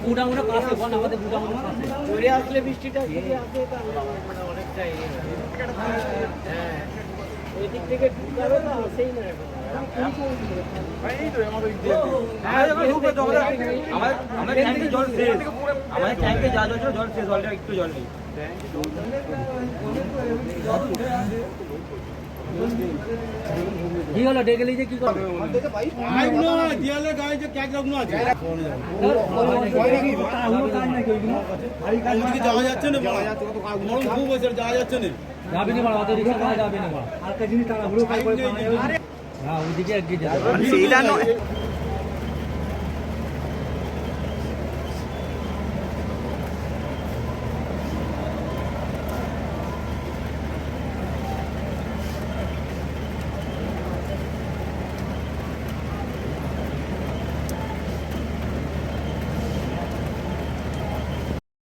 বুড়ামুড়া কাছে বল আমাদের বুড়ামুড়া কাছে চলে আসলে বৃষ্টিটা যদি আসে তাহলে অনেকটাই হ্যাঁ এদিক থেকে ঢুকাবে না আসেই না এখন আমাদের ট্যাঙ্কে জল শেষ আমাদের ট্যাঙ্কে যা জল ছিল জল শেষ জলটা একটু জল নেই কি হলো ডেকে লিজে কি করবে যাওয়া যাচ্ছে না খুব হয়েছে যাওয়া যাচ্ছে না যাবে নি বড় অত রিক্সা করা যাবে না বড় আর কাজিনি তারা হুড়ো খাই করে হ্যাঁ ওইদিকে এগিয়ে যাবে সেইটা নয়